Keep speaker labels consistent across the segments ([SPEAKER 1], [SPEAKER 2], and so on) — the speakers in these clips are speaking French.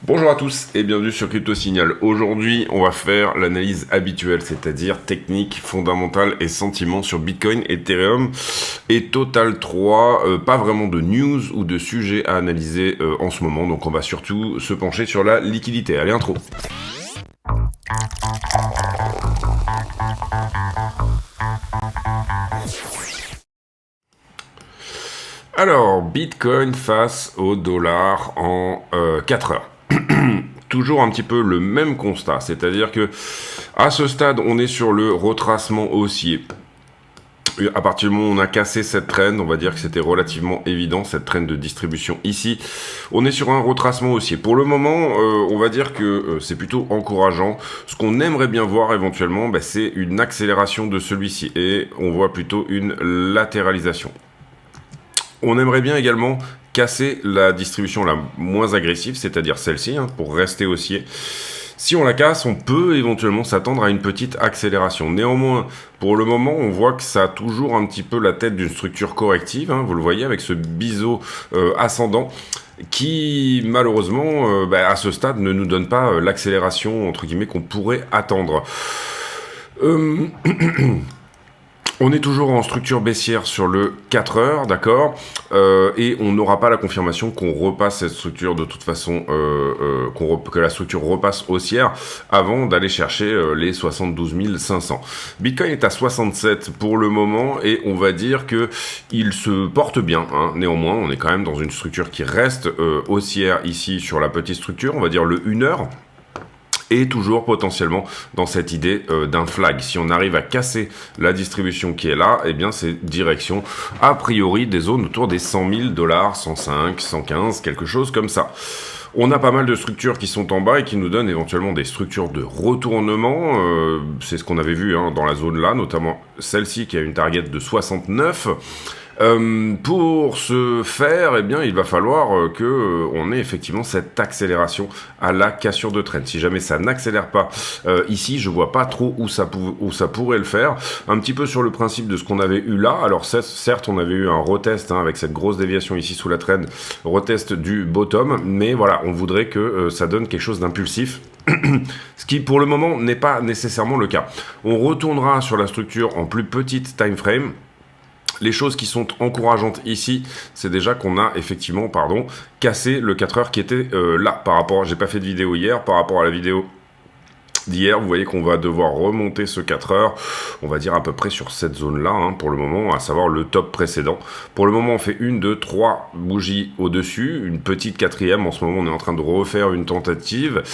[SPEAKER 1] Bonjour à tous et bienvenue sur Crypto Signal. Aujourd'hui, on va faire l'analyse habituelle, c'est-à-dire technique, fondamentale et sentiments sur Bitcoin, Ethereum et Total 3. Pas vraiment de news ou de sujets à analyser en ce moment, donc on va surtout se pencher sur la liquidité. Allez, intro. Alors, Bitcoin face au dollar en 4 heures. Toujours un petit peu le même constat, c'est-à-dire que à ce stade, on est sur le retracement haussier. À partir du moment où on a cassé cette trend, on va dire que c'était relativement évident, cette trend de distribution ici. On est sur un retracement haussier. Pour le moment, on va dire que c'est plutôt encourageant. Ce qu'on aimerait bien voir éventuellement, c'est une accélération de celui-ci. Et on voit plutôt une latéralisation. On aimerait bien également casser la distribution la moins agressive, c'est-à-dire celle-ci, pour rester haussier. Si on la casse, on peut éventuellement s'attendre à une petite accélération. Néanmoins, pour le moment, on voit que ça a toujours un petit peu la tête d'une structure corrective, vous le voyez, avec ce biseau ascendant, qui malheureusement, à ce stade, ne nous donne pas l'accélération, entre guillemets, qu'on pourrait attendre. On est toujours en structure baissière sur le 4 heures, d'accord, et on n'aura pas la confirmation qu'on repasse cette structure de toute façon, que la structure repasse haussière avant d'aller chercher les 72 500. Bitcoin est à 67 pour le moment et on va dire que il se porte bien. Néanmoins, on est quand même dans une structure qui reste haussière ici sur la petite structure, on va dire le 1 heure. Et toujours potentiellement dans cette idée d'un flag. Si on arrive à casser la distribution qui est là, eh bien c'est direction a priori des zones autour des 100 000 $, 105, 115, quelque chose comme ça. On a pas mal de structures qui sont en bas et qui nous donnent éventuellement des structures de retournement. C'est ce qu'on avait vu dans la zone là, notamment celle-ci qui a une target de 69. Pour ce faire, eh bien, il va falloir que on ait effectivement cette accélération à la cassure de trend. Si jamais ça n'accélère pas ici, je vois pas trop où ça pourrait le faire. Un petit peu sur le principe de ce qu'on avait eu là. Alors certes, on avait eu un retest avec cette grosse déviation ici sous la trend, retest du bottom, mais voilà, on voudrait que ça donne quelque chose d'impulsif. Ce qui pour le moment n'est pas nécessairement le cas. On retournera sur la structure en plus petite time frame. Les choses qui sont encourageantes ici, c'est déjà qu'on a effectivement, cassé le 4 heures qui était là. Par rapport, j'ai pas fait de vidéo hier, par rapport à la vidéo d'hier, vous voyez qu'on va devoir remonter ce 4 heures, on va dire à peu près sur cette zone-là, pour le moment, à savoir le top précédent. Pour le moment, on fait 1, 2, 3 bougies au-dessus, une petite quatrième. En ce moment, on est en train de refaire une tentative.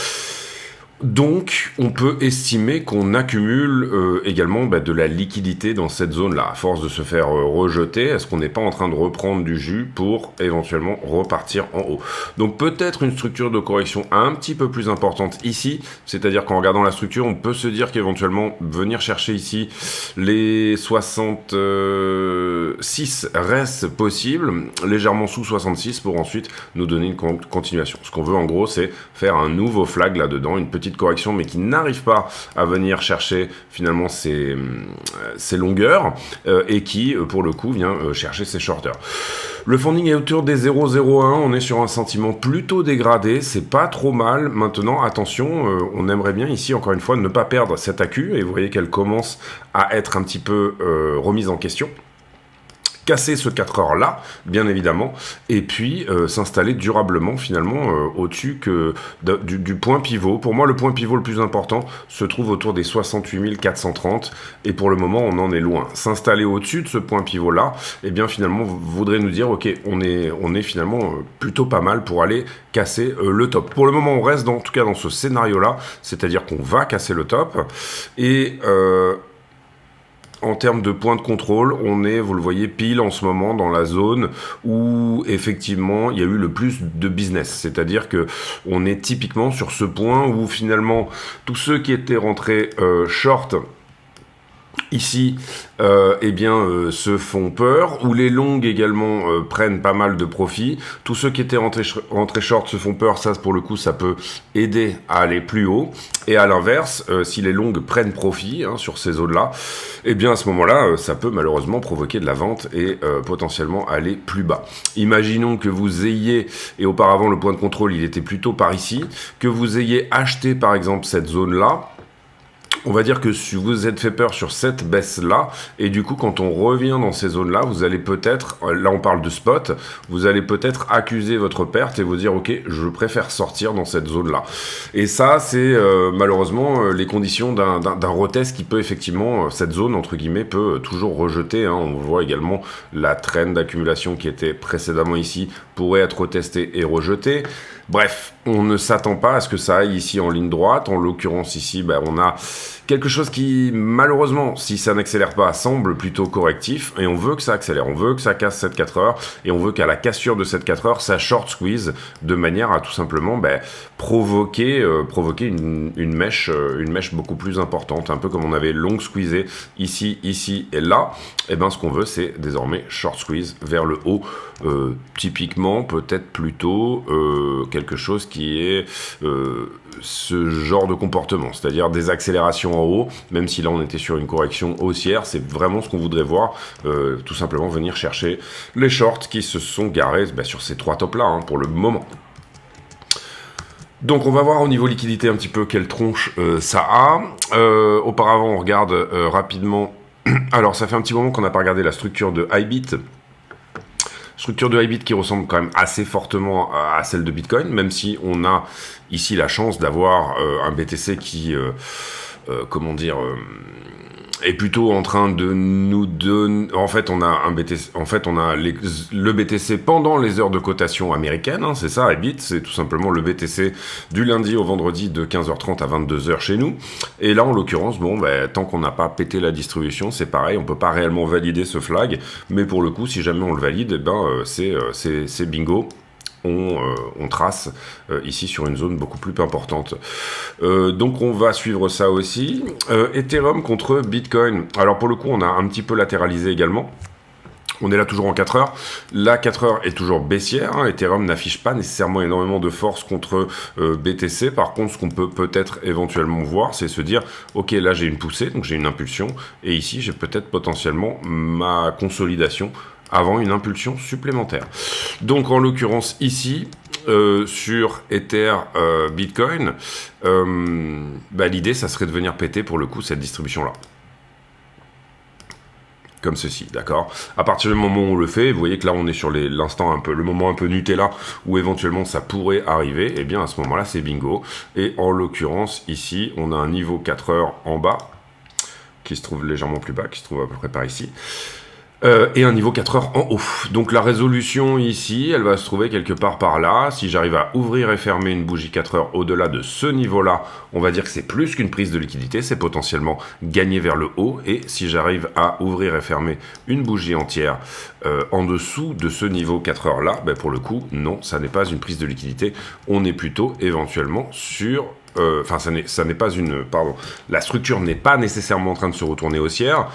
[SPEAKER 1] Donc, on peut estimer qu'on accumule également de la liquidité dans cette zone-là. À force de se faire rejeter, est-ce qu'on n'est pas en train de reprendre du jus pour éventuellement repartir en haut? Donc, peut-être une structure de correction un petit peu plus importante ici. C'est-à-dire qu'en regardant la structure, on peut se dire qu'éventuellement, venir chercher ici les 66 reste possible, légèrement sous 66 pour ensuite nous donner une continuation. Ce qu'on veut en gros, c'est faire un nouveau flag là-dedans, une petite correction mais qui n'arrive pas à venir chercher finalement ses longueurs et qui pour le coup vient chercher ses shorters. Le funding est autour des 0,01, on est sur un sentiment plutôt dégradé, c'est pas trop mal. Maintenant attention, on aimerait bien ici encore une fois ne pas perdre cette AQ et vous voyez qu'elle commence à être un petit peu remise en question. Casser ce 4 heures là, bien évidemment, et puis s'installer durablement finalement au-dessus du point pivot. Pour moi, le point pivot le plus important se trouve autour des 68 430, et pour le moment, on en est loin. S'installer au-dessus de ce point pivot là, eh bien finalement, voudrait nous dire, ok, on est finalement plutôt pas mal pour aller casser le top. Pour le moment, on reste en tout cas dans ce scénario là, c'est-à-dire qu'on va casser le top, et en termes de points de contrôle, on est, vous le voyez, pile en ce moment dans la zone où effectivement il y a eu le plus de business. C'est-à-dire que on est typiquement sur ce point où finalement tous ceux qui étaient rentrés short ici, eh bien, se font peur, ou les longues également prennent pas mal de profit. Tous ceux qui étaient rentrés short se font peur, ça pour le coup, ça peut aider à aller plus haut. Et à l'inverse, si les longues prennent profit sur ces zones-là, eh bien à ce moment-là, ça peut malheureusement provoquer de la vente et potentiellement aller plus bas. Imaginons que vous ayez, et auparavant le point de contrôle, il était plutôt par ici, que vous ayez acheté par exemple cette zone-là. On va dire que si vous vous êtes fait peur sur cette baisse-là, et du coup, quand on revient dans ces zones-là, vous allez peut-être, là on parle de spot, vous allez peut-être accuser votre perte et vous dire, ok, je préfère sortir dans cette zone-là. Et ça, c'est malheureusement les conditions d'un retest qui peut effectivement, cette zone, entre guillemets, peut toujours rejeter. On voit également la trend d'accumulation qui était précédemment ici, pourrait être retestée et rejetée. Bref, on ne s'attend pas à ce que ça aille ici en ligne droite. En l'occurrence ici, on a quelque chose qui, malheureusement, si ça n'accélère pas, semble plutôt correctif. Et on veut que ça accélère, on veut que ça casse cette 4 heures. Et on veut qu'à la cassure de cette 4 heures, ça short squeeze de manière à tout simplement provoquer une mèche beaucoup plus importante. Un peu comme on avait long squeezé ici et là. Et ce qu'on veut, c'est désormais short squeeze vers le haut. Typiquement, peut-être plutôt quelque chose qui est ce genre de comportement, c'est-à-dire des accélérations en haut, même si là on était sur une correction haussière, c'est vraiment ce qu'on voudrait voir, tout simplement venir chercher les shorts qui se sont garés sur ces 3 tops là pour le moment. Donc on va voir au niveau liquidité un petit peu quelle tronche ça a. Auparavant on regarde rapidement, alors ça fait un petit moment qu'on n'a pas regardé la structure de Ibit. Structure de Ibit qui ressemble quand même assez fortement à celle de Bitcoin, même si on a ici la chance d'avoir un BTC qui, est plutôt en train de nous donner... En fait, on a un BTC, le BTC pendant les heures de cotation américaines, c'est ça, Ibit, c'est tout simplement le BTC du lundi au vendredi de 15h30 à 22h chez nous. Et là, en l'occurrence, tant qu'on n'a pas pété la distribution, c'est pareil, on peut pas réellement valider ce flag, mais pour le coup, si jamais on le valide, c'est bingo. On trace ici sur une zone beaucoup plus importante. Donc on va suivre ça aussi. Ethereum contre Bitcoin. Alors pour le coup, on a un petit peu latéralisé également. On est là toujours en 4 heures. La 4 heures est toujours baissière. Ethereum n'affiche pas nécessairement énormément de force contre BTC. Par contre, ce qu'on peut peut-être éventuellement voir, c'est se dire, ok, là j'ai une poussée, donc j'ai une impulsion. Et ici, j'ai peut-être potentiellement ma consolidation avant une impulsion supplémentaire. Donc en l'occurrence ici, sur Ether Bitcoin, l'idée ça serait de venir péter pour le coup cette distribution-là. Comme ceci, d'accord. À partir du moment où on le fait, vous voyez que là on est sur l'instant un peu, le moment un peu Nutella, où éventuellement ça pourrait arriver, et bien à ce moment-là c'est bingo. Et en l'occurrence ici, on a un niveau 4 heures en bas, qui se trouve légèrement plus bas, qui se trouve à peu près par ici. Et un niveau 4 heures en haut. Donc la résolution ici, elle va se trouver quelque part par là. Si j'arrive à ouvrir et fermer une bougie 4 heures au-delà de ce niveau-là, on va dire que c'est plus qu'une prise de liquidité, c'est potentiellement gagner vers le haut. Et si j'arrive à ouvrir et fermer une bougie entière en dessous de ce niveau 4 heures-là, pour le coup, non, ça n'est pas une prise de liquidité. On est plutôt éventuellement sur... ça n'est pas une... Pardon. La structure n'est pas nécessairement en train de se retourner haussière.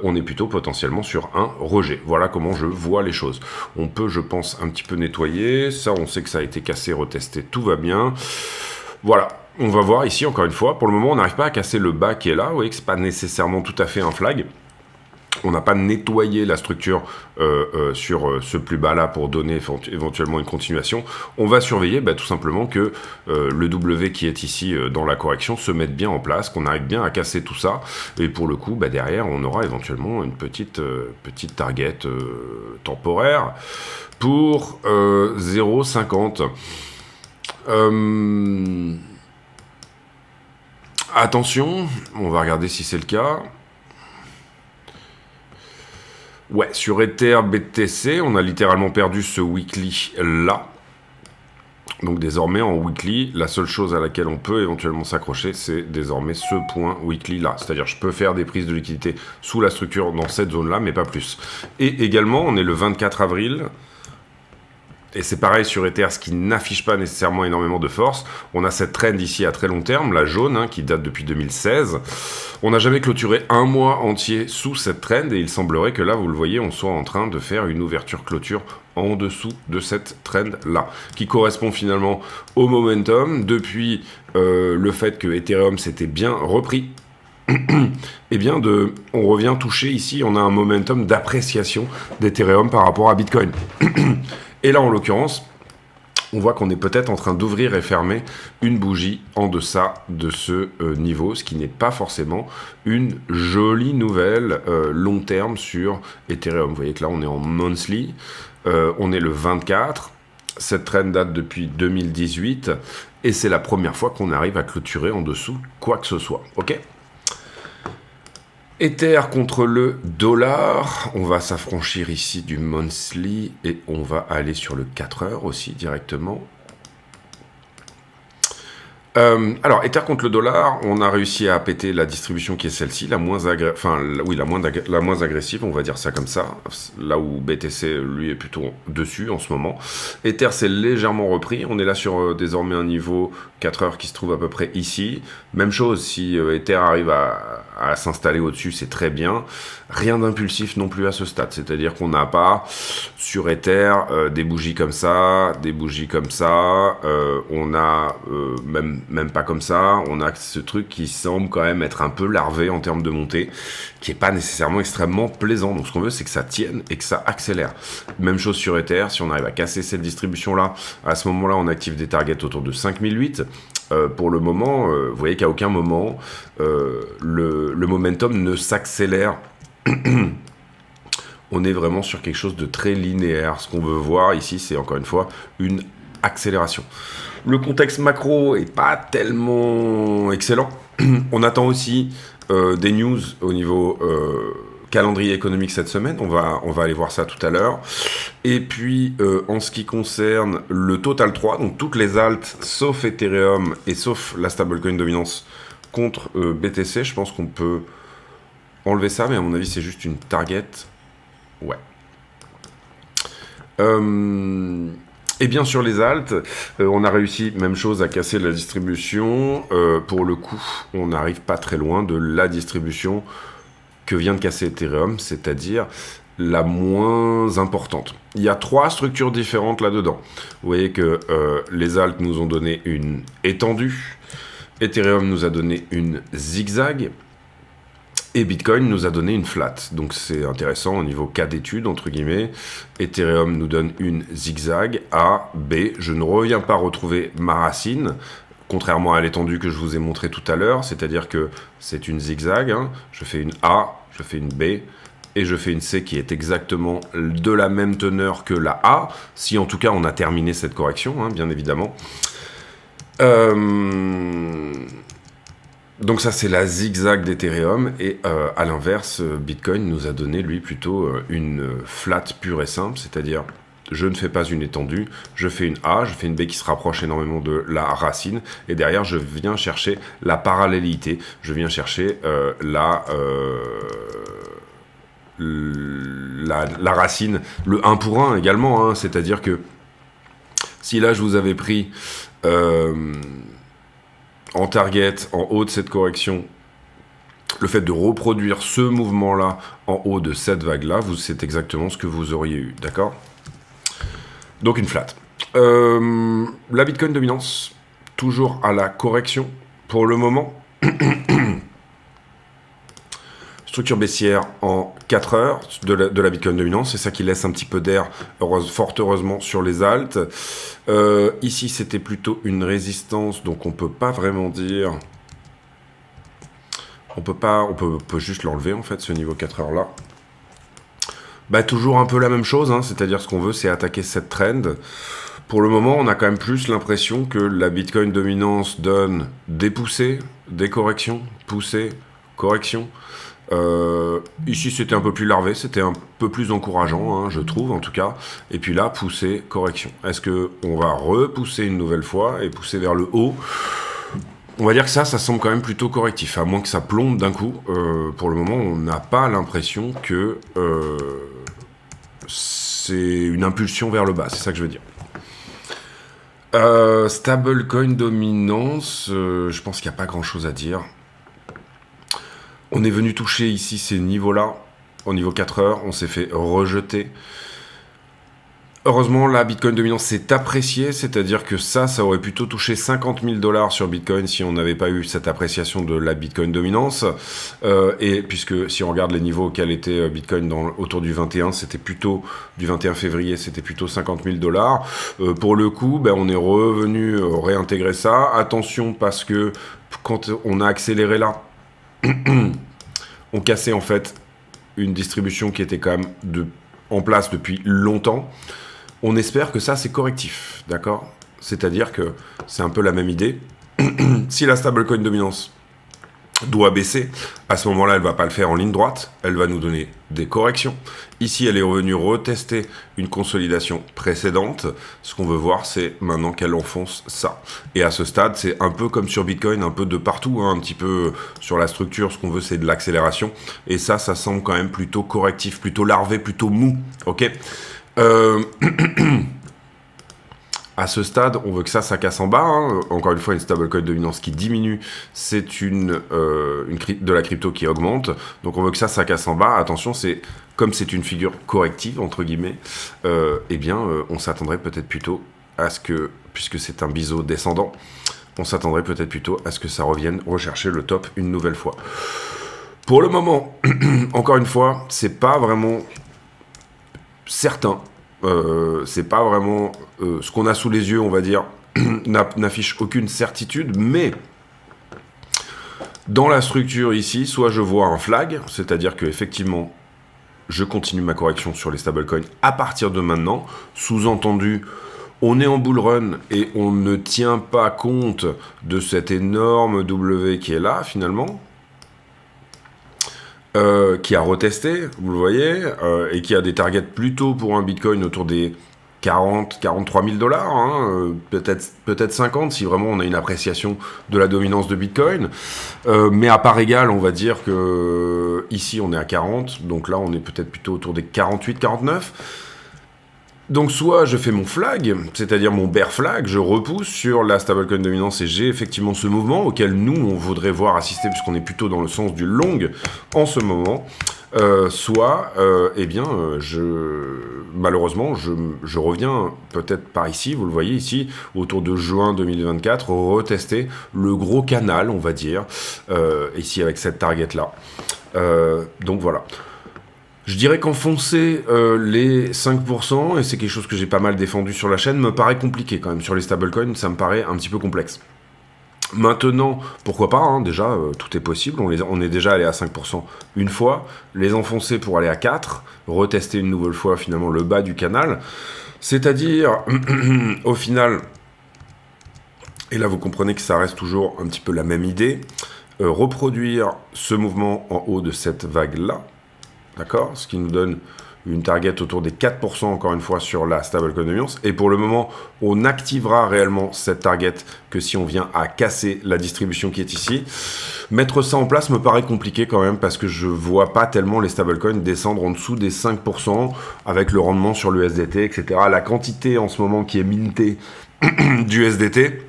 [SPEAKER 1] On est plutôt potentiellement sur un rejet. Voilà comment je vois les choses. On peut, je pense, un petit peu nettoyer. Ça, on sait que ça a été cassé, retesté. Tout va bien. Voilà. On va voir ici, encore une fois. Pour le moment, on n'arrive pas à casser le bas qui est là. Vous voyez que c'est pas nécessairement tout à fait un flag. On n'a pas nettoyé la structure sur ce plus bas là pour donner éventuellement une continuation. On va surveiller tout simplement que le W qui est ici dans la correction se mette bien en place, qu'on arrive bien à casser tout ça. Et pour le coup, derrière, on aura éventuellement une petite target temporaire pour 0,50. Attention, on va regarder si c'est le cas. Ouais, sur Ether BTC, on a littéralement perdu ce weekly là. Donc désormais en weekly, la seule chose à laquelle on peut éventuellement s'accrocher, c'est désormais ce point weekly là. C'est-à-dire je peux faire des prises de liquidité sous la structure dans cette zone là, mais pas plus. Et également, on est le 24 avril. Et c'est pareil sur Ether, ce qui n'affiche pas nécessairement énormément de force. On a cette trend ici à très long terme, la jaune, hein, qui date depuis 2016. On n'a jamais clôturé un mois entier sous cette trend, et il semblerait que là, vous le voyez, on soit en train de faire une ouverture-clôture en dessous de cette trend-là, qui correspond finalement au momentum depuis le fait que Ethereum s'était bien repris. Eh bien, on revient toucher ici, on a un momentum d'appréciation d'Ethereum par rapport à Bitcoin. Et là, en l'occurrence, on voit qu'on est peut-être en train d'ouvrir et fermer une bougie en deçà de ce niveau, ce qui n'est pas forcément une jolie nouvelle long terme sur Ethereum. Vous voyez que là, on est en monthly, on est le 24, cette trend date depuis 2018, et c'est la première fois qu'on arrive à clôturer en dessous quoi que ce soit, ok ? Ether contre le dollar, on va s'affranchir ici du monthly et on va aller sur le 4 heures aussi directement. Alors, Ether contre le dollar, on a réussi à péter la distribution qui est celle-ci, la moins agressive, on va dire ça comme ça, là où BTC, lui, est plutôt dessus en ce moment. Ether s'est légèrement repris, on est là sur désormais un niveau 4 heures qui se trouve à peu près ici. Même chose, si Ether arrive à s'installer au-dessus, c'est très bien. Rien d'impulsif non plus à ce stade, c'est-à-dire qu'on n'a pas sur Ether des bougies comme ça, on a même pas comme ça, on a ce truc qui semble quand même être un peu larvé en termes de montée, qui est pas nécessairement extrêmement plaisant. Donc ce qu'on veut, c'est que ça tienne et que ça accélère. Même chose sur Ether, si on arrive à casser cette distribution-là, à ce moment-là, on active des targets autour de 5008. Pour le moment, vous voyez qu'à aucun moment, le momentum ne s'accélère. On est vraiment sur quelque chose de très linéaire. Ce qu'on veut voir ici, c'est encore une fois une accélération. Le contexte macro est pas tellement excellent. On attend aussi des news au niveau calendrier économique cette semaine. On va aller voir ça tout à l'heure. Et puis, en ce qui concerne le Total 3, donc toutes les alts, sauf Ethereum et sauf la stablecoin dominance contre BTC, je pense qu'on peut enlever ça, mais à mon avis, c'est juste une target. Ouais. Et bien sur les alts, on a réussi, même chose, à casser la distribution. Pour le coup, on n'arrive pas très loin de la distribution que vient de casser Ethereum, c'est-à-dire la moins importante. Il y a 3 structures différentes là-dedans. Vous voyez que les alts nous ont donné une étendue, Ethereum nous a donné une zigzag, et Bitcoin nous a donné une flat. Donc c'est intéressant au niveau cas d'étude, entre guillemets. Ethereum nous donne une zigzag, A, B. Je ne reviens pas retrouver ma racine, contrairement à l'étendue que je vous ai montré tout à l'heure, c'est-à-dire que c'est une zigzag. Hein. Je fais une A, je fais une B, et je fais une C qui est exactement de la même teneur que la A, si en tout cas on a terminé cette correction, hein, bien évidemment. Donc ça, c'est la zigzag d'Ethereum. Et à l'inverse, Bitcoin nous a donné, lui, plutôt une flat pure et simple. C'est-à-dire, je ne fais pas une étendue, je fais une A, je fais une B qui se rapproche énormément de la racine. Et derrière, je viens chercher la parallélité. Je viens chercher la racine, le 1 pour 1 également. Hein, c'est-à-dire que si là, je vous avais pris... en target, en haut de cette correction, le fait de reproduire ce mouvement-là en haut de cette vague-là, c'est exactement ce que vous auriez eu, d'accord ? Donc une flat. La Bitcoin dominance, toujours à la correction pour le moment. Structure baissière en 4 heures de la Bitcoin dominance, c'est ça qui laisse un petit peu d'air, fort heureusement, sur les alts. Ici, c'était plutôt une résistance, donc on peut pas vraiment dire... On peut juste l'enlever, en fait, ce niveau 4 heures là. Bah, toujours un peu la même chose, hein, c'est-à-dire ce qu'on veut, c'est attaquer cette trend. Pour le moment, on a quand même plus l'impression que la Bitcoin dominance donne des poussées, des corrections, poussées, corrections. Ici, c'était un peu plus larvé, c'était un peu plus encourageant, hein, je trouve, en tout cas. Et puis là, pousser, correction. Est-ce qu'on va repousser une nouvelle fois et pousser vers le haut ? On va dire que ça semble quand même plutôt correctif, à moins que ça plombe d'un coup. Pour le moment, on n'a pas l'impression que c'est une impulsion vers le bas, c'est ça que je veux dire. Stablecoin dominance, je pense qu'il n'y a pas grand-chose à dire. On est venu toucher ici ces niveaux-là, au niveau 4 heures, on s'est fait rejeter. Heureusement, la Bitcoin dominance s'est appréciée, c'est-à-dire que ça aurait plutôt touché 50 000 $ sur Bitcoin si on n'avait pas eu cette appréciation de la Bitcoin dominance. Et puisque si on regarde les niveaux auxquels était Bitcoin autour du 21, c'était plutôt du 21 février, c'était plutôt 50 000 $. Pour le coup, on est revenu réintégrer ça. Attention parce que quand on a accéléré là, on cassait en fait une distribution qui était quand même en place depuis longtemps. On espère que ça, c'est correctif, d'accord? C'est-à-dire que c'est un peu la même idée. Si la stablecoin dominance doit baisser, à ce moment-là, elle ne va pas le faire en ligne droite, elle va nous donner des corrections. Ici, elle est revenue retester une consolidation précédente. Ce qu'on veut voir, c'est maintenant qu'elle enfonce ça. Et à ce stade, c'est un peu comme sur Bitcoin, un peu de partout, un petit peu sur la structure, ce qu'on veut, c'est de l'accélération. Et ça semble quand même plutôt correctif, plutôt larvé, plutôt mou, ok? À ce stade, on veut que ça casse en bas. Hein. Encore une fois, une stablecoin dominance qui diminue, c'est de la crypto qui augmente. Donc on veut que ça casse en bas. Attention, comme c'est une figure corrective, entre guillemets, on s'attendrait peut-être plutôt à ce que, puisque c'est un biseau descendant, on s'attendrait peut-être plutôt à ce que ça revienne rechercher le top une nouvelle fois. Pour le moment, encore une fois, c'est pas vraiment certain. C'est pas vraiment ce qu'on a sous les yeux, on va dire, n'affiche aucune certitude, mais dans la structure ici, soit je vois un flag, c'est-à-dire que effectivement, je continue ma correction sur les stablecoins à partir de maintenant, sous-entendu, on est en bull run et on ne tient pas compte de cet énorme W qui est là, finalement. Qui a retesté, vous le voyez, et qui a des targets plutôt pour un Bitcoin autour des 43 000 $, hein, peut-être 50 si vraiment on a une appréciation de la dominance de Bitcoin. Mais à part égale, on va dire que ici on est à 40, donc là on est peut-être plutôt autour des 48, 49. Donc soit je fais mon flag, c'est-à-dire mon bear flag, je repousse sur la stablecoin dominance et j'ai effectivement ce mouvement auquel nous on voudrait voir assister puisqu'on est plutôt dans le sens du long en ce moment. Malheureusement je reviens peut-être par ici, vous le voyez ici, autour de juin 2024, retester le gros canal, on va dire, ici avec cette target là. Donc voilà. Je dirais qu'enfoncer les 5%, et c'est quelque chose que j'ai pas mal défendu sur la chaîne, me paraît compliqué quand même. Sur les stablecoins, ça me paraît un petit peu complexe. Maintenant, pourquoi pas, hein, déjà, tout est possible. On est déjà allé à 5% une fois. Les enfoncer pour aller à 4%, retester une nouvelle fois finalement le bas du canal. C'est-à-dire, au final, et là vous comprenez que ça reste toujours un petit peu la même idée, reproduire ce mouvement en haut de cette vague-là, d'accord, ce qui nous donne une target autour des 4% encore une fois sur la stablecoin dominance. Et pour le moment, on activera réellement cette target que si on vient à casser la distribution qui est ici. Mettre ça en place me paraît compliqué quand même parce que je vois pas tellement les stablecoins descendre en dessous des 5% avec le rendement sur le USDT, etc. La quantité en ce moment qui est mintée du USDT,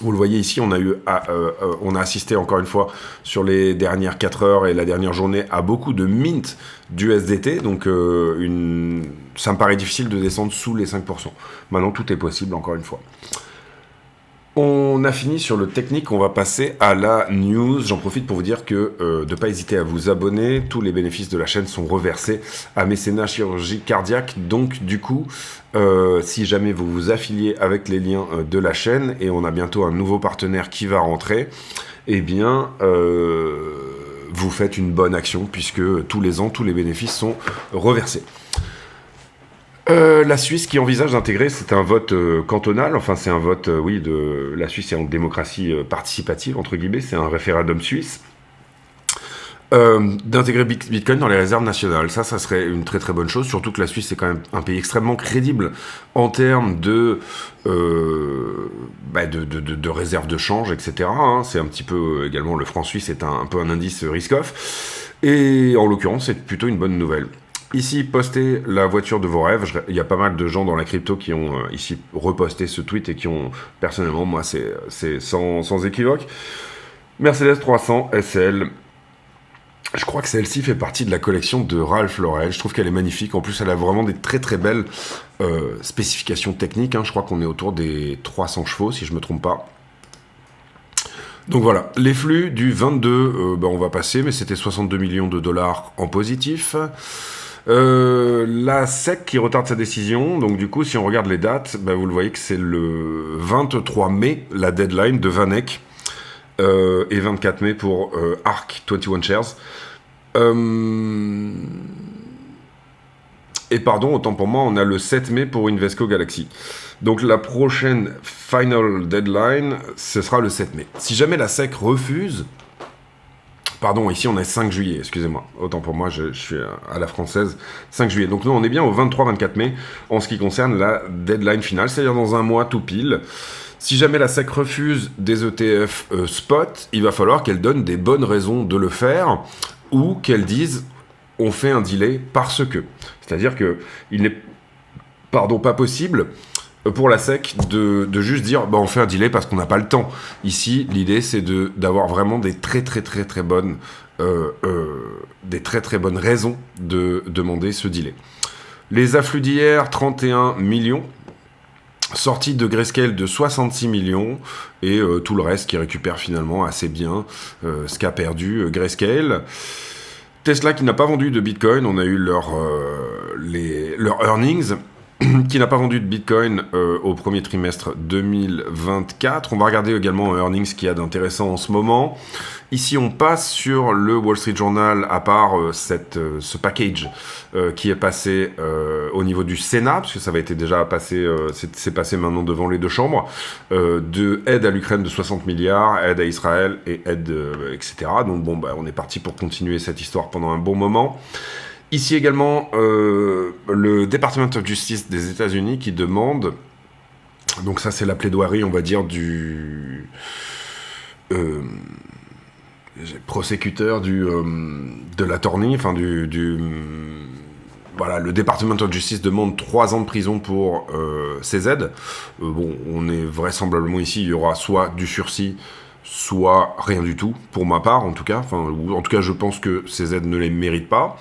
[SPEAKER 1] vous le voyez ici, on a assisté encore une fois sur les dernières 4 heures et la dernière journée à beaucoup de mint du USDT. Donc ça me paraît difficile de descendre sous les 5%. Maintenant, tout est possible encore une fois. On a fini sur le technique, on va passer à la news. J'en profite pour vous dire que de ne pas hésiter à vous abonner. Tous les bénéfices de la chaîne sont reversés à Mécénat Chirurgie Cardiaque. Donc du coup, si jamais vous vous affiliez avec les liens de la chaîne, et on a bientôt un nouveau partenaire qui va rentrer, eh bien, vous faites une bonne action puisque tous les ans, tous les bénéfices sont reversés. La Suisse qui envisage d'intégrer, c'est un vote cantonal, enfin c'est un vote, la Suisse est en démocratie participative, entre guillemets, c'est un référendum suisse, d'intégrer Bitcoin dans les réserves nationales. Ça serait une très très bonne chose, surtout que la Suisse est quand même un pays extrêmement crédible en termes de réserves de change, etc. Hein. C'est un petit peu, également, le franc suisse est un peu un indice risk-off, et en l'occurrence, c'est plutôt une bonne nouvelle. Ici, postez la voiture de vos rêves. Il y a pas mal de gens dans la crypto qui ont ici reposté ce tweet et qui ont, personnellement, moi, c'est sans équivoque. Mercedes 300 SL. Je crois que celle-ci fait partie de la collection de Ralph Lauren. Je trouve qu'elle est magnifique. En plus, elle a vraiment des très très belles spécifications techniques. Hein. Je crois qu'on est autour des 300 chevaux, si je me trompe pas. Donc voilà, les flux du 22, on va passer, mais c'était 62 millions de dollars en positif. La SEC qui retarde sa décision, donc du coup si on regarde les dates, vous le voyez que c'est le 23 mai la deadline de Vanek et 24 mai pour ARK 21 Shares. Et pardon, autant pour moi, on a le 7 mai pour Invesco Galaxy. Donc la prochaine final deadline, ce sera le 7 mai. Si jamais la SEC refuse... Pardon, ici on est 5 juillet, excusez-moi. Autant pour moi, je suis à la française, 5 juillet. Donc nous, on est bien au 23-24 mai en ce qui concerne la deadline finale, c'est-à-dire dans un mois tout pile. Si jamais la SEC refuse des ETF spot, il va falloir qu'elle donne des bonnes raisons de le faire ou qu'elle dise on fait un delay parce que. C'est-à-dire qu'il n'est pas possible pour la SEC de juste dire on fait un delay parce qu'on n'a pas le temps. Ici, l'idée c'est d'avoir vraiment des très bonnes raisons de demander ce delay. Les afflux d'hier, 31 millions. Sortie de Grayscale de 66 millions et tout le reste qui récupère finalement assez bien ce qu'a perdu Grayscale. Tesla qui n'a pas vendu de Bitcoin, on a eu leurs earnings, qui n'a pas vendu de Bitcoin au premier trimestre 2024. On va regarder également earnings qu'il y a d'intéressant en ce moment. Ici, on passe sur le Wall Street Journal, à part ce package qui est passé au niveau du Sénat, parce que ça avait été déjà passé, c'est passé maintenant devant les deux chambres, de aide à l'Ukraine de 60 milliards, aide à Israël et aide, etc. Donc on est parti pour continuer cette histoire pendant un bon moment. Ici également, le Department of Justice des États-Unis qui demande, donc ça c'est la plaidoirie, on va dire, du prosécuteur de l'attorney, enfin voilà, le Department of Justice demande 3 ans de prison pour CZ. On est vraisemblablement ici, il y aura soit du sursis, soit rien du tout, pour ma part en tout cas. Ou en tout cas, je pense que CZ ne les mérite pas.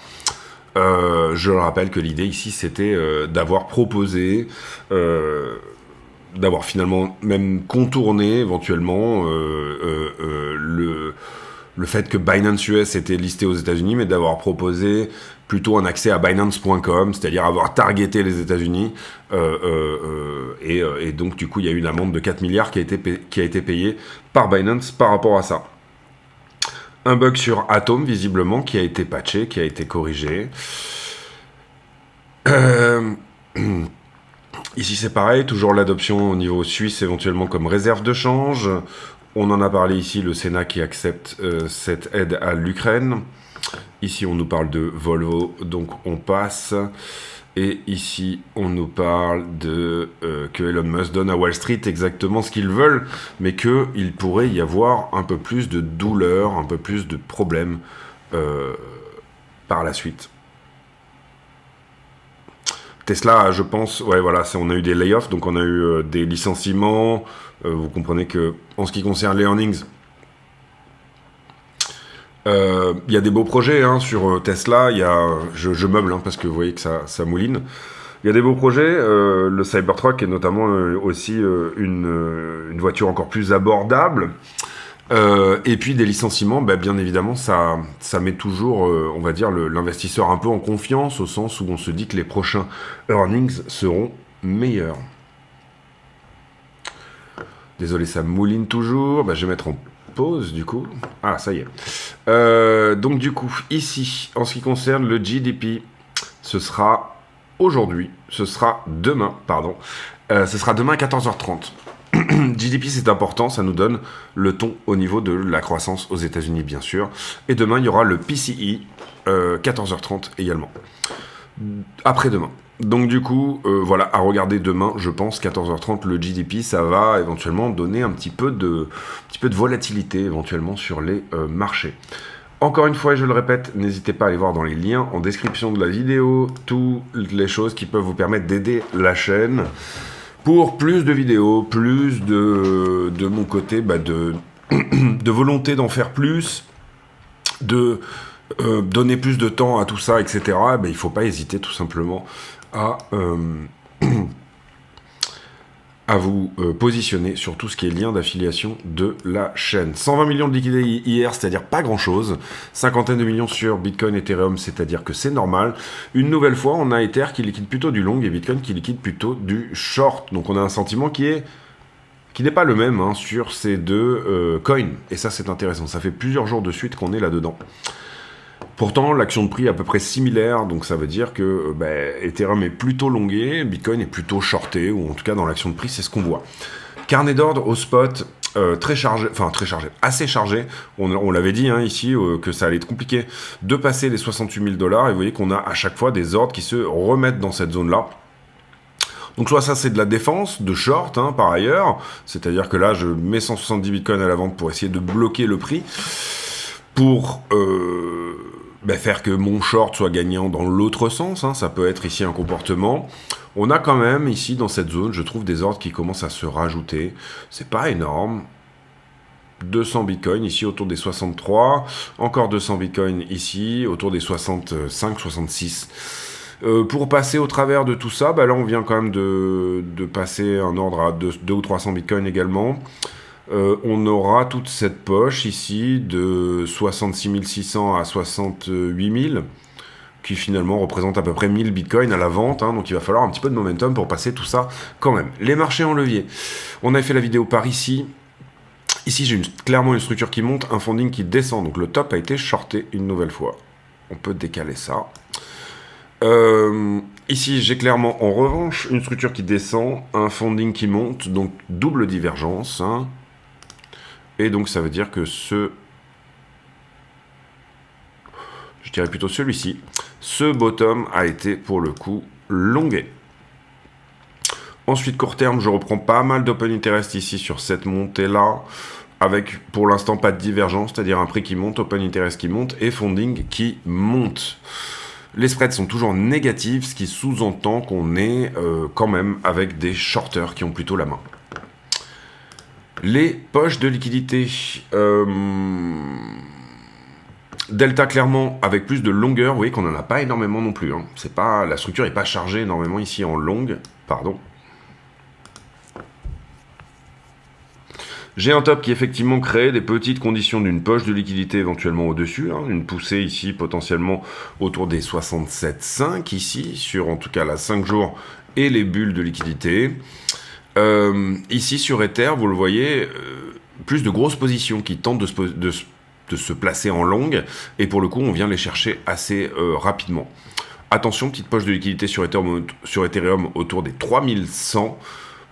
[SPEAKER 1] Je le rappelle que l'idée ici, c'était d'avoir proposé, d'avoir finalement même contourné éventuellement le fait que Binance US était listé aux États-Unis, mais d'avoir proposé plutôt un accès à Binance.com, c'est-à-dire avoir targeté les États-Unis. Et donc, du coup, il y a eu une amende de 4 milliards qui a été payée par Binance par rapport à ça. Un bug sur Atom, visiblement, qui a été patché, qui a été corrigé. Ici, c'est pareil, toujours l'adoption au niveau suisse, éventuellement comme réserve de change. On en a parlé ici, le Sénat qui accepte cette aide à l'Ukraine. Ici, on nous parle de Volvo, donc on passe. Et ici, on nous parle que Elon Musk donne à Wall Street exactement ce qu'ils veulent, mais qu'il pourrait y avoir un peu plus de douleur, un peu plus de problèmes par la suite. Tesla, je pense, on a eu des layoffs, donc on a eu des licenciements. Vous comprenez que, en ce qui concerne les earnings, il y a des beaux projets sur Tesla. Je meuble parce que vous voyez que ça mouline. Il y a des beaux projets. Le Cybertruck est notamment aussi une voiture encore plus abordable. Et puis des licenciements, bien évidemment, ça met toujours, on va dire, l'investisseur un peu en confiance, au sens où on se dit que les prochains earnings seront meilleurs. Désolé, ça mouline toujours. Je vais mettre en pause, du coup. Ah, ça y est. Donc, du coup, ici, en ce qui concerne le GDP, ce sera demain à 14h30. GDP, c'est important, ça nous donne le ton au niveau de la croissance aux États-Unis, bien sûr. Et demain, il y aura le PCE, 14h30 également. Après-demain. Donc du coup, à regarder demain, je pense, 14h30, le GDP, ça va éventuellement donner un petit peu de volatilité, éventuellement, sur les marchés. Encore une fois, et je le répète, n'hésitez pas à aller voir dans les liens en description de la vidéo toutes les choses qui peuvent vous permettre d'aider la chaîne pour plus de vidéos, plus de mon côté, de volonté d'en faire plus, de donner plus de temps à tout ça, etc. Il ne faut pas hésiter tout simplement à vous positionner sur tout ce qui est lien d'affiliation de la chaîne. 120 millions de liquidés hier, c'est-à-dire pas grand-chose. Cinquantaine de millions sur Bitcoin, Ethereum, c'est-à-dire que c'est normal. Une nouvelle fois, on a Ether qui liquide plutôt du long et Bitcoin qui liquide plutôt du short. Donc on a un sentiment qui n'est pas le même sur ces deux coins. Et ça, c'est intéressant. Ça fait plusieurs jours de suite qu'on est là-dedans. Pourtant, l'action de prix est à peu près similaire, donc ça veut dire que Ethereum est plutôt longué, Bitcoin est plutôt shorté, ou en tout cas dans l'action de prix, c'est ce qu'on voit. Carnet d'ordre au spot, assez chargé. On l'avait dit ici que ça allait être compliqué de passer les 68 000 $, et vous voyez qu'on a à chaque fois des ordres qui se remettent dans cette zone-là. Donc soit ça c'est de la défense, de short par ailleurs, c'est-à-dire que là je mets 170 bitcoins à la vente pour essayer de bloquer le prix, pour faire que mon short soit gagnant dans l'autre sens, ça peut être ici un comportement. On a quand même ici dans cette zone, je trouve des ordres qui commencent à se rajouter, c'est pas énorme. 200 bitcoins ici autour des 63, encore 200 bitcoins ici autour des 65, 66. Pour passer au travers de tout ça, là on vient quand même de passer un ordre à 2 ou 300 bitcoins également. On aura toute cette poche ici de 66 600 à 68 000 qui finalement représente à peu près 1000 bitcoins à la vente, donc il va falloir un petit peu de momentum pour passer tout ça quand même. Les marchés en levier, on avait fait la vidéo par ici. Ici j'ai clairement une structure qui monte, un funding qui descend, donc le top a été shorté une nouvelle fois. On peut décaler ça. Ici, j'ai clairement, en revanche, une structure qui descend, un funding qui monte, donc double divergence. Et donc, ça veut dire que je dirais plutôt celui-ci, ce bottom a été, pour le coup, longué. Ensuite, court terme, je reprends pas mal d'open interest ici sur cette montée-là, avec, pour l'instant, pas de divergence, c'est-à-dire un prix qui monte, open interest qui monte, et funding qui monte. Les spreads sont toujours négatifs, ce qui sous-entend qu'on est quand même avec des shorters qui ont plutôt la main. Les poches de liquidité. Delta clairement avec plus de longueur, vous voyez qu'on n'en a pas énormément non plus. La structure n'est pas chargée énormément ici en longue. Pardon. J'ai un top qui effectivement crée des petites conditions d'une poche de liquidité éventuellement au-dessus, une poussée ici potentiellement autour des 67,5 ici, sur en tout cas la 5 jours et les bulles de liquidité. Ici sur Ether, vous le voyez, plus de grosses positions qui tentent de se placer en longue, et pour le coup on vient les chercher assez rapidement. Attention, petite poche de liquidité sur Ethereum autour des 3100.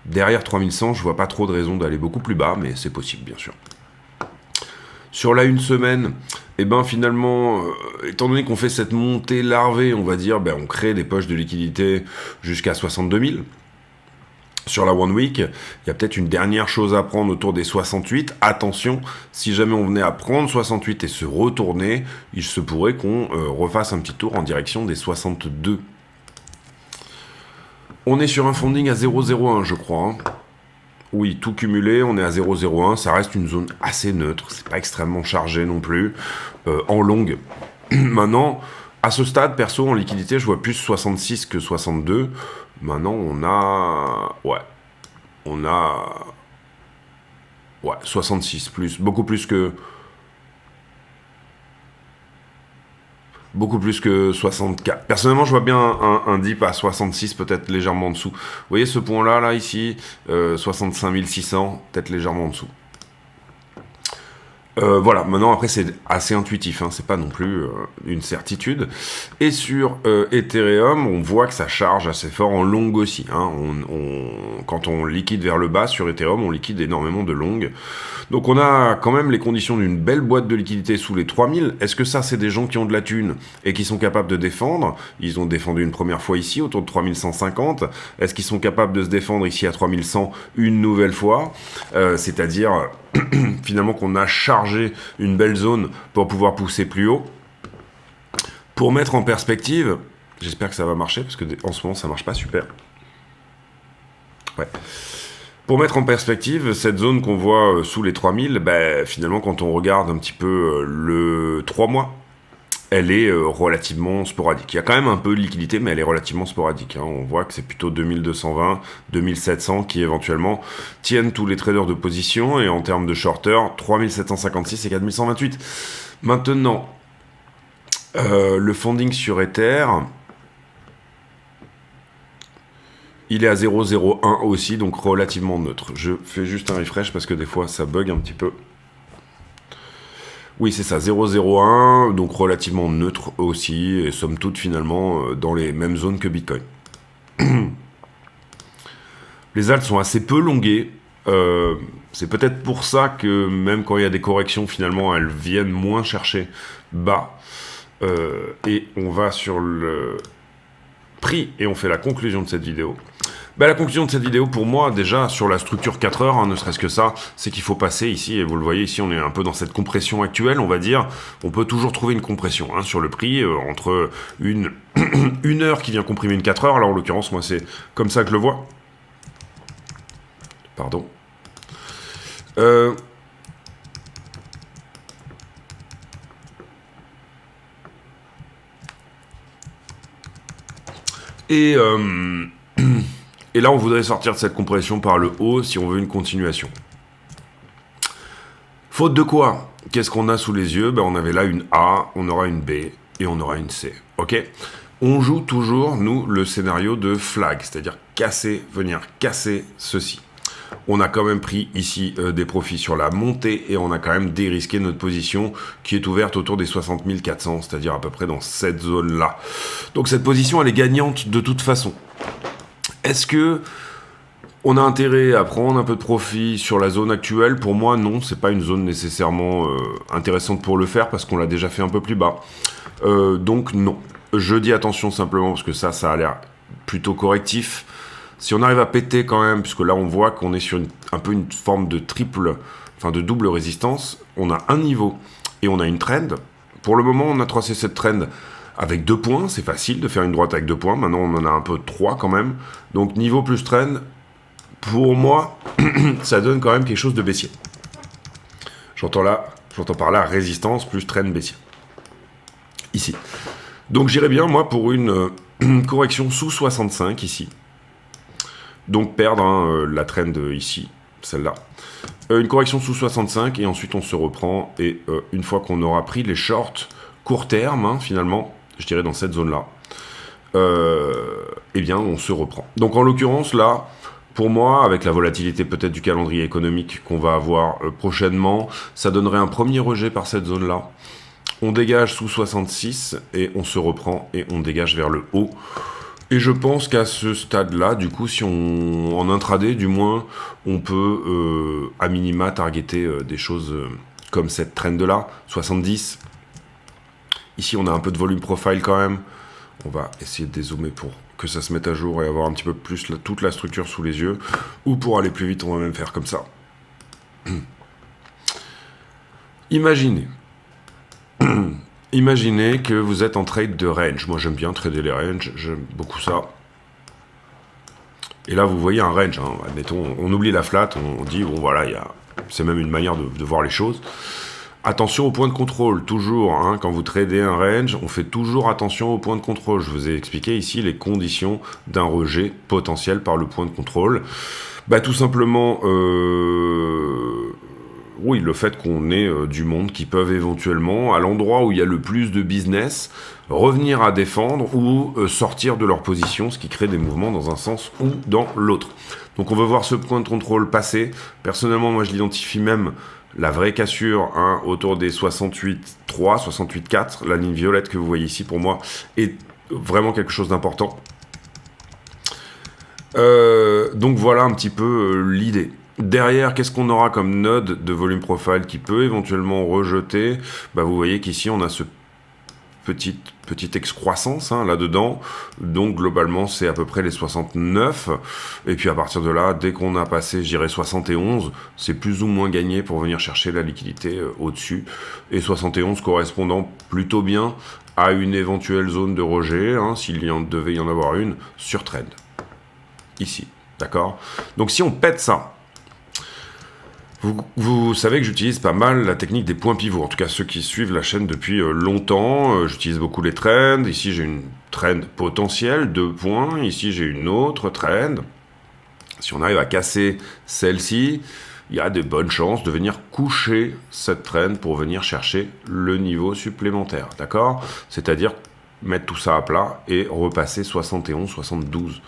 [SPEAKER 1] Derrière 3100, je vois pas trop de raison d'aller beaucoup plus bas, mais c'est possible, bien sûr. Sur la une semaine, finalement, étant donné qu'on fait cette montée larvée, on va dire, on crée des poches de liquidité jusqu'à 62 000. Sur la One Week, il y a peut-être une dernière chose à prendre autour des 68. Attention, si jamais on venait à prendre 68 et se retourner, il se pourrait qu'on refasse un petit tour en direction des 62. On est sur un funding à 0,01, je crois. Oui, tout cumulé, on est à 0,01. Ça reste une zone assez neutre. C'est pas extrêmement chargé non plus. En longue. Maintenant, à ce stade, perso, en liquidité, je vois plus 66 que 62. Maintenant, on a... On a... 66 plus. Beaucoup plus que 64. Personnellement, je vois bien un dip à 66, peut-être légèrement en dessous. Vous voyez ce point-là, là, ici, 65 600, peut-être légèrement en dessous. Voilà, maintenant après c'est assez intuitif, c'est pas non plus une certitude. Et sur Ethereum, on voit que ça charge assez fort en longue aussi. Quand on liquide vers le bas sur Ethereum, on liquide énormément de longues. Donc on a quand même les conditions d'une belle boîte de liquidité sous les 3000. Est-ce que ça c'est des gens qui ont de la thune et qui sont capables de défendre? Ils ont défendu une première fois ici autour de 3150. Est-ce qu'ils sont capables de se défendre ici à 3100 une nouvelle fois? C'est-à-dire finalement qu'on a chargé une belle zone pour pouvoir pousser plus haut. Pour mettre en perspective, j'espère que ça va marcher, parce que en ce moment ça marche pas super. Ouais. Pour mettre en perspective, cette zone qu'on voit sous les 3000, finalement quand on regarde un petit peu le 3 mois, elle est relativement sporadique. Il y a quand même un peu de liquidité, mais elle est relativement sporadique. On voit que c'est plutôt 2220, 2700 qui éventuellement tiennent tous les traders de position, et en termes de shorter, 3756 et 4128. Maintenant, le funding sur Ether, il est à 0,01 aussi, donc relativement neutre. Je fais juste un refresh parce que des fois ça bug un petit peu. Oui, c'est ça, 0,01, donc relativement neutre aussi, et somme toute finalement dans les mêmes zones que Bitcoin. Les alts sont assez peu longuées. C'est peut-être pour ça que même quand il y a des corrections, finalement, elles viennent moins chercher bas. Et on va sur le prix et on fait la conclusion de cette vidéo. La conclusion de cette vidéo, pour moi, déjà, sur la structure 4 heures, ne serait-ce que ça, c'est qu'il faut passer ici, et vous le voyez ici, on est un peu dans cette compression actuelle, on va dire. On peut toujours trouver une compression sur le prix, entre une heure qui vient comprimer une 4 heures. Là, en l'occurrence, moi, c'est comme ça que je le vois. Pardon. Et là, on voudrait sortir de cette compression par le haut si on veut une continuation. Faute de quoi? Qu'est-ce qu'on a sous les yeux? On avait là une A, on aura une B et on aura une C. Ok? On joue toujours, nous, le scénario de flag, c'est-à-dire venir casser ceci. On a quand même pris ici des profits sur la montée et on a quand même dérisqué notre position qui est ouverte autour des 60 400, c'est-à-dire à peu près dans cette zone-là. Donc cette position, elle est gagnante de toute façon. Est-ce que on a intérêt à prendre un peu de profit sur la zone actuelle? Pour moi, non, c'est pas une zone nécessairement intéressante pour le faire parce qu'on l'a déjà fait un peu plus bas. Donc non. Je dis attention simplement parce que ça a l'air plutôt correctif. Si on arrive à péter quand même, puisque là on voit qu'on est sur un peu une forme de de double résistance, on a un niveau et on a une trend. Pour le moment, on a tracé cette trend avec 2 points, c'est facile de faire une droite avec 2 points, maintenant on en a un peu 3 quand même. Donc niveau plus trend, pour moi, ça donne quand même quelque chose de baissier. J'entends par là résistance plus trend baissier. Ici. Donc j'irais bien, moi, pour une correction sous 65 ici. Donc perdre la trend ici, celle-là. Une correction sous 65 et ensuite on se reprend. Et une fois qu'on aura pris les shorts court terme, finalement, je dirais dans cette zone-là, eh bien on se reprend. Donc en l'occurrence là, pour moi, avec la volatilité peut-être du calendrier économique qu'on va avoir prochainement, ça donnerait un premier rejet par cette zone-là. On dégage sous 66 et on se reprend et on dégage vers le haut. Et je pense qu'à ce stade-là, du coup, si en intraday, du moins, on peut à minima targeter des choses comme cette trend-là, 70. Ici, on a un peu de volume profile quand même. On va essayer de dézoomer pour que ça se mette à jour et avoir un petit peu plus toute la structure sous les yeux. Ou pour aller plus vite, on va même faire comme ça. Imaginez que vous êtes en trade de range. Moi, j'aime bien trader les ranges. J'aime beaucoup ça. Et là, vous voyez un range. Admettons, on oublie la flat. On dit, bon, voilà, c'est même une manière de voir les choses. Attention au point de contrôle. Toujours, quand vous tradez un range, on fait toujours attention au point de contrôle. Je vous ai expliqué ici les conditions d'un rejet potentiel par le point de contrôle. Tout simplement... oui, le fait qu'on ait du monde qui peuvent éventuellement, à l'endroit où il y a le plus de business, revenir à défendre ou sortir de leur position, ce qui crée des mouvements dans un sens ou dans l'autre. Donc on veut voir ce point de contrôle passer. Personnellement, moi je l'identifie même la vraie cassure autour des 68,3, 68,4. La ligne violette que vous voyez ici, pour moi, est vraiment quelque chose d'important. Donc voilà un petit peu l'idée. Derrière, qu'est-ce qu'on aura comme node de volume profile qui peut éventuellement rejeter? Vous voyez qu'ici, on a ce petite excroissance hein, là-dedans. Donc globalement, c'est à peu près les 69. Et puis à partir de là, dès qu'on a passé, je dirais 71, c'est plus ou moins gagné pour venir chercher la liquidité au-dessus. Et 71 correspondant plutôt bien à une éventuelle zone de rejet, hein, s'il devait y en avoir une, sur trend. Ici, d'accord? Donc si on pète ça, vous savez que j'utilise pas mal la technique des points pivots. En tout cas, ceux qui suivent la chaîne depuis longtemps, j'utilise beaucoup les trends. Ici, j'ai une trend potentielle, 2 points. Ici, j'ai une autre trend. Si on arrive à casser celle-ci, il y a de bonnes chances de venir coucher cette trend pour venir chercher le niveau supplémentaire. D'accord? C'est-à-dire mettre tout ça à plat et repasser 71, 72.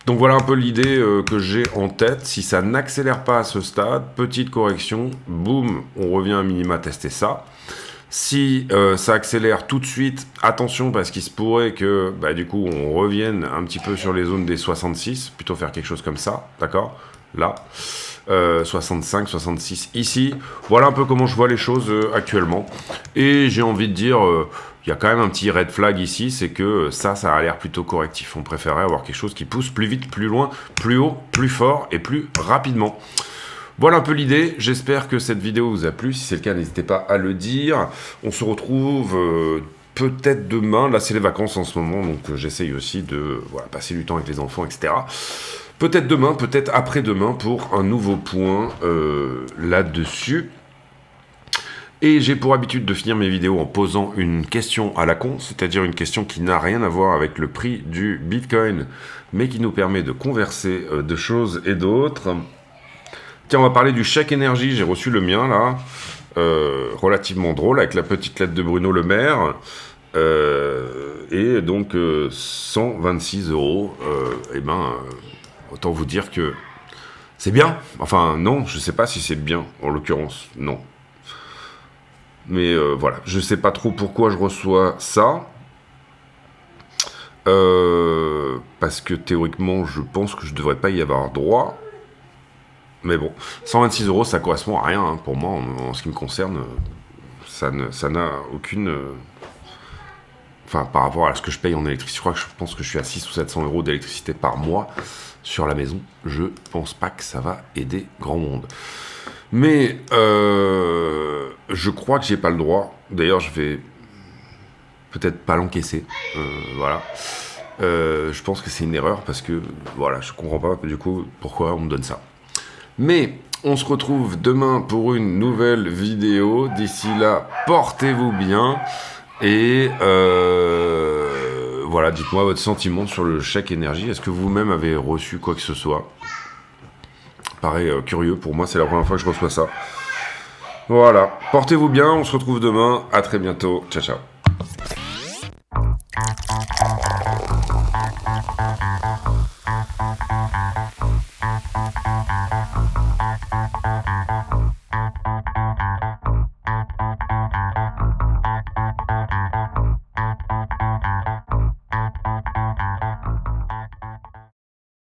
[SPEAKER 1] Donc voilà un peu l'idée que j'ai en tête. Si ça n'accélère pas à ce stade, petite correction, boum, on revient à minima tester ça. Si ça accélère tout de suite, attention parce qu'il se pourrait que du coup on revienne un petit peu sur les zones des 66, plutôt faire quelque chose comme ça, d'accord? Là, 65, 66 ici. Voilà un peu comment je vois les choses actuellement. Et j'ai envie de dire... il y a quand même un petit red flag ici, c'est que ça a l'air plutôt correctif. On préférait avoir quelque chose qui pousse plus vite, plus loin, plus haut, plus fort et plus rapidement. Voilà un peu l'idée. J'espère que cette vidéo vous a plu. Si c'est le cas, n'hésitez pas à le dire. On se retrouve peut-être demain. Là, c'est les vacances en ce moment, donc j'essaye aussi de passer du temps avec les enfants, etc. Peut-être demain, peut-être après-demain pour un nouveau point là-dessus. Et j'ai pour habitude de finir mes vidéos en posant une question à la con, c'est-à-dire une question qui n'a rien à voir avec le prix du Bitcoin, mais qui nous permet de converser de choses et d'autres. Tiens, on va parler du chèque énergie, j'ai reçu le mien là, relativement drôle, avec la petite lettre de Bruno Le Maire, et donc 126 €, autant vous dire que c'est bien. Enfin non, je sais pas si c'est bien, en l'occurrence, non. Mais voilà, je sais pas trop pourquoi je reçois ça. Parce que théoriquement, je pense que je devrais pas y avoir droit. Mais bon, 126 €, ça correspond à rien hein, pour moi, en ce qui me concerne. Ça n'a aucune... Enfin, par rapport à ce que je paye en électricité, je pense que je suis à 600 ou 700 € d'électricité par mois sur la maison. Je pense pas que ça va aider grand monde. Mais je crois que j'ai pas le droit. D'ailleurs, je vais peut-être pas l'encaisser. Voilà. Je pense que c'est une erreur parce que voilà, je comprends pas du coup pourquoi on me donne ça. Mais on se retrouve demain pour une nouvelle vidéo. D'ici là, portez-vous bien et voilà, dites-moi votre sentiment sur le chèque énergie. Est-ce que vous-même avez reçu quoi que ce soit? Paraît curieux pour moi, c'est la première fois que je reçois ça. Voilà, portez-vous bien, on se retrouve demain, à très bientôt, ciao ciao.